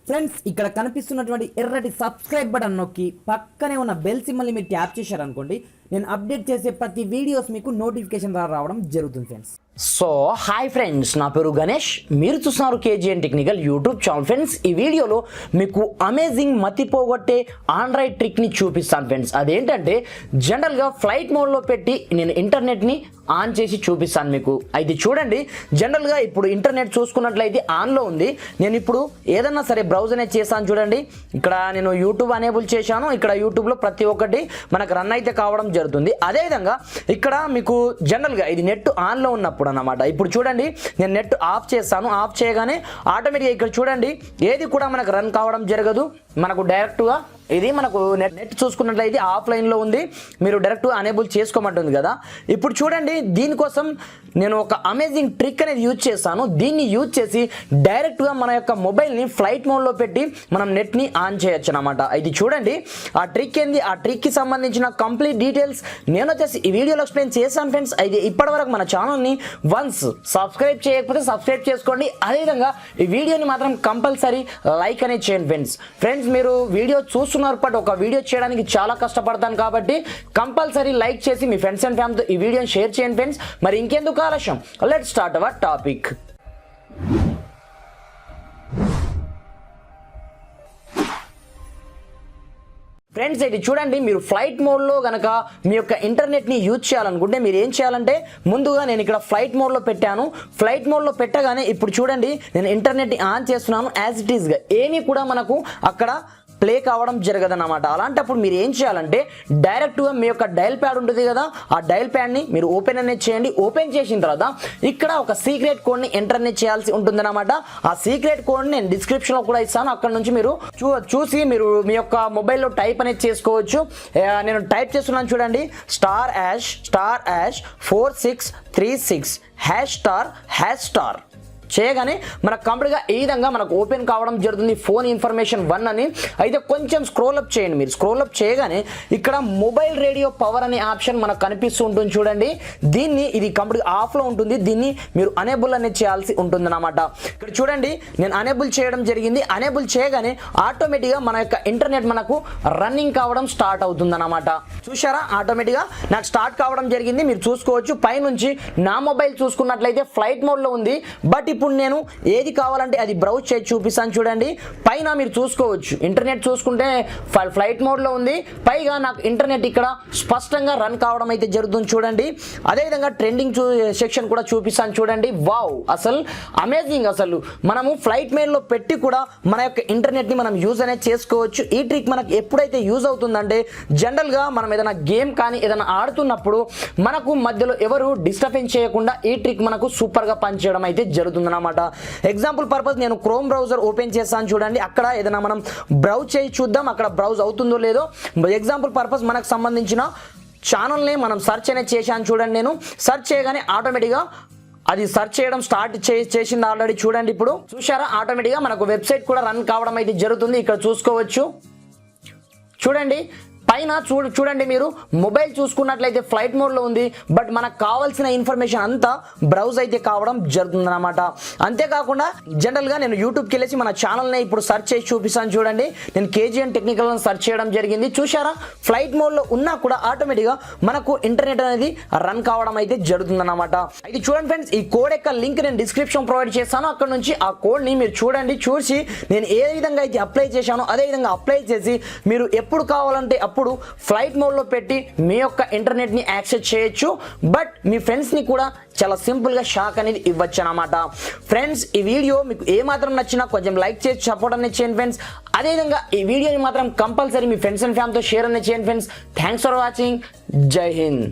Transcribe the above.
Friends ఇక్కడ కనిపిస్తున్నటువంటి ఎర్రటి సబ్స్క్రైబ్ బటన్ నొక్కి పక్కనే ఉన్న బెల్ సింబల్ని మీరు ట్యాప్ చేశారనుకోండి, నేను అప్డేట్ చేసే ప్రతి వీడియోస్ మీకు నోటిఫికేషన్ ద్వారా రావడం జరుగుతుంది ఫ్రెండ్స్. సో హాయ్ ఫ్రెండ్స్, నా పేరు గణేష్, మీరు చూస్తున్నారు KGN technical YouTube channel. Friends, ఈ వీడియోలో మీకు అమేజింగ్ మతిపోగొట్టే ఆండ్రాయిడ్ ట్రిక్ని చూపిస్తాను ఫ్రెండ్స్. అదేంటంటే జనరల్గా ఫ్లైట్ మోడ్లో పెట్టి నేను ఇంటర్నెట్ని ఆన్ చేసి చూపిస్తాను మీకు. అయితే చూడండి, జనరల్గా ఇప్పుడు ఇంటర్నెట్ చూసుకున్నట్లయితే ఆన్లో ఉంది. నేను ఇప్పుడు ఏదన్నా సరే బ్రౌజ్ అనేది చేశాను చూడండి. ఇక్కడ నేను యూట్యూబ్ అనేబుల్ చేశాను. ఇక్కడ యూట్యూబ్లో ప్రతి ఒక్కటి మనకు రన్ అయితే కావడం జరుగుతుంది. అదేవిధంగా ఇక్కడ మీకు జనరల్గా ఇది నెట్ ఆన్లో ఉన్నప్పుడు అన్నమాట. ఇప్పుడు చూడండి, నేను నెట్ ఆఫ్ చేస్తాను. ఆఫ్ చేయగానే ఆటోమేటిక్గా ఇక్కడ చూడండి ఏది కూడా మనకు రన్ కావడం జరగదు. మనకు డైరెక్ట్గా ఇది మనకు నెట్ చూసుకున్నట్లయితే ఆఫ్లైన్లో ఉంది. మీరు డైరెక్ట్ అనేబుల్ చేసుకోమంటుంది కదా. ఇప్పుడు చూడండి, దీనికోసం నేను ఒక అమేజింగ్ ట్రిక్ అనేది యూజ్ చేస్తాను. దీన్ని యూజ్ చేసి డైరెక్ట్గా మన యొక్క మొబైల్ని ఫ్లైట్ మోడ్లో పెట్టి మనం నెట్ని ఆన్ చేయొచ్చు అనమాట. ఇది చూడండి, ఆ ట్రిక్ ఏంది, ఆ ట్రిక్కి సంబంధించిన కంప్లీట్ డీటెయిల్స్ నేను వచ్చేసి ఈ వీడియోలో ఎక్స్ప్లెయిన్ చేశాను ఫ్రెండ్స్. అయితే ఇప్పటివరకు మన ఛానల్ని వన్స్ సబ్స్క్రైబ్ చేయకపోతే సబ్స్క్రైబ్ చేసుకోండి. అదేవిధంగా ఈ వీడియోని మాత్రం కంపల్సరీ లైక్ అనేది చేయండి ఫ్రెండ్స్. మీరు వీడియో చూస్తున్నారు, బట్ ఒక వీడియో చేయడానికి చాలా కష్టపడతాను కాబట్టి కంపల్సరీ లైక్ చేసి మీ ఫ్రెండ్స్ అండ్ ఫ్యామిలీతో ఈ వీడియోని షేర్ చేయండి ఫ్రెండ్స్. మరి ఇంకెందుకు ఆలస్యం, let's start our topic. Friends, ఇది చూడండి, మీరు ఫ్లైట్ మోడ్లో కనుక మీ యొక్క ఇంటర్నెట్ని యూజ్ చేయాలనుకుంటే మీరు ఏం చేయాలంటే, ముందుగా నేను ఇక్కడ ఫ్లైట్ మోడ్లో పెట్టాను. ఫ్లైట్ మోడ్లో పెట్టగానే ఇప్పుడు చూడండి, నేను ఇంటర్నెట్ని ఆన్ చేస్తున్నాను. యాజ్ ఇట్ ఈస్గా ఏమీ కూడా మనకు అక్కడ ప్లే కావడం జరగదన్నమాట. అలాంటప్పుడు మీరు ఏం చేయాలంటే, డైరెక్ట్గా మీ యొక్క డయల్ ప్యాడ్ ఉంటుంది కదా, ఆ డయల్ ప్యాడ్ని మీరు ఓపెన్ అనేది చేయండి. ఓపెన్ చేసిన తర్వాత ఇక్కడ ఒక సీక్రెట్ కోడ్ని ఎంటర్ అనేది చేయాల్సి ఉంటుందన్నమాట. ఆ సీక్రెట్ కోడ్ని నేను డిస్క్రిప్షన్లో కూడా ఇస్తాను. అక్కడ నుంచి మీరు చూసి మీరు మీ యొక్క మొబైల్లో టైప్ అనేది చేసుకోవచ్చు. నేను టైప్ చేస్తున్నాను చూడండి, *#4636 ## చేయగానే మనకు కంప్లీట్గా ఈ విధంగా మనకు ఓపెన్ కావడం జరుగుతుంది. ఫోన్ ఇన్ఫర్మేషన్ 1 అని. అయితే కొంచెం స్క్రోల్ అప్ చేయండి. మీరు స్క్రోల్ అప్ చేయగానే ఇక్కడ మొబైల్ రేడియో పవర్ అనే ఆప్షన్ మనకు కనిపిస్తూ ఉంటుంది చూడండి. ఇది కంప్లీట్గా ఆఫ్లో ఉంటుంది. దీన్ని మీరు అనేబుల్ అనేది చేయాల్సి ఉంటుంది అన్నమాట. ఇక్కడ చూడండి, నేను అనేబుల్ చేయడం జరిగింది. అనేబుల్ చేయగానే ఆటోమేటిక్గా మన యొక్క ఇంటర్నెట్ మనకు రన్నింగ్ కావడం స్టార్ట్ అవుతుంది అన్నమాట. చూసారా, ఆటోమేటిక్గా నాకు స్టార్ట్ కావడం జరిగింది. మీరు చూసుకోవచ్చు, పైనుంచి నా మొబైల్ చూసుకున్నట్లయితే ఫ్లైట్ మోడ్లో ఉంది. బట్ ఇప్పుడు నేను ఏది కావాలంటే అది బ్రౌజ్ చేసి చూపిస్తాను చూడండి. పైన మీరు చూసుకోవచ్చు, ఇంటర్నెట్ చూసుకుంటే ఫ్లైట్ మోడ్లో ఉంది. పైగా నాకు ఇంటర్నెట్ ఇక్కడ స్పష్టంగా రన్ కావడం అయితే జరుగుతుంది చూడండి. అదేవిధంగా ట్రెండింగ్ సెక్షన్ కూడా చూపిస్తాను చూడండి. వావ్, అసలు అమేజింగ్. అసలు మనము ఫ్లైట్ మోడ్లో పెట్టి కూడా మన యొక్క ఇంటర్నెట్ని మనం యూజ్ అనేది చేసుకోవచ్చు. ఈ ట్రిక్ మనకు ఎప్పుడైతే యూజ్ అవుతుందంటే, జనరల్గా మనం ఏదైనా గేమ్ కానీ ఏదైనా ఆడుతున్నప్పుడు మనకు మధ్యలో ఎవరు డిస్టర్బెన్స్ చేయకుండా ఈ ట్రిక్ మనకు సూపర్గా పనిచేయడం అయితే జరుగుతుంది అన్నమాట. ఎగ్జాంపుల్ పర్పస్ నేను క్రోమ్ బ్రౌజర్ ఓపెన్ చేస్తాను చూడండి. అక్కడ ఏదైనా మనం బ్రౌజ్ చేసి చూద్దాం, అక్కడ బ్రౌజ్ అవుతుందో లేదో. ఎగ్జాంపుల్ పర్పస్ మనకు సంబంధించిన ఛానల్ని మనం సెర్చ్ అనేది చేశాను చూడండి. నేను సెర్చ్ చేయగానే ఆటోమేటిక్గా అది సెర్చ్ చేయడం స్టార్ట్ చేసింది ఆల్రెడీ. చూడండి, ఇప్పుడు చూసారా, ఆటోమేటిక్గా మనకు వెబ్సైట్ కూడా రన్ కావడం అయితే జరుగుతుంది. ఇక్కడ చూసుకోవచ్చు చూడండి. పైన చూడండి, మీరు మొబైల్ చూసుకున్నట్లయితే ఫ్లైట్ మోడ్లో ఉంది. బట్ మనకు కావాల్సిన ఇన్ఫర్మేషన్ అంతా బ్రౌజ్ అయితే కావడం జరుగుతుంది అనమాట. అంతేకాకుండా జనరల్గా నేను యూట్యూబ్కి వెళ్ళేసి మన ఛానల్ని ఇప్పుడు సెర్చ్ చేసి చూపిస్తాను చూడండి. నేను కేజీఎన్ టెక్నికల్ సెర్చ్ చేయడం జరిగింది. చూసారా, ఫ్లైట్ మోడ్లో ఉన్నా కూడా ఆటోమేటిక్గా మనకు ఇంటర్నెట్ అనేది రన్ కావడం అయితే జరుగుతుంది అనమాట. అయితే చూడండి ఫ్రెండ్స్, ఈ కోడ్ యొక్క లింక్ నేను డిస్క్రిప్షన్ ప్రొవైడ్ చేస్తాను. అక్కడ నుంచి ఆ కోడ్ని మీరు చూడండి. చూసి నేను ఏ విధంగా అయితే అప్లై చేశానో అదే విధంగా అప్లై చేసి మీరు ఎప్పుడు కావాలంటే అప్పుడు ఫ్లైట్ మోడ్లో పెట్టి మీ యొక్క ఇంటర్నెట్ని యాక్సెస్ చేయొచ్చు. బట్ మీ ఫ్రెండ్స్ని కూడా చాలా సింపుల్గా షాక్ అనేది ఇవ్వచ్చు అనమాట. ఫ్రెండ్స్, ఈ వీడియో మీకు ఏమాత్రం నచ్చినా కొంచెం లైక్ చేసి సపోర్ట్ అనేది చేయండి ఫ్రెండ్స్. అదేవిధంగా ఈ వీడియోని మాత్రం కంపల్సరీ మీ ఫ్రెండ్స్ అండ్ ఫ్యామిలీతో షేర్ అనేది చేయండి ఫ్రెండ్స్. Thanks for watching. జై హింద్.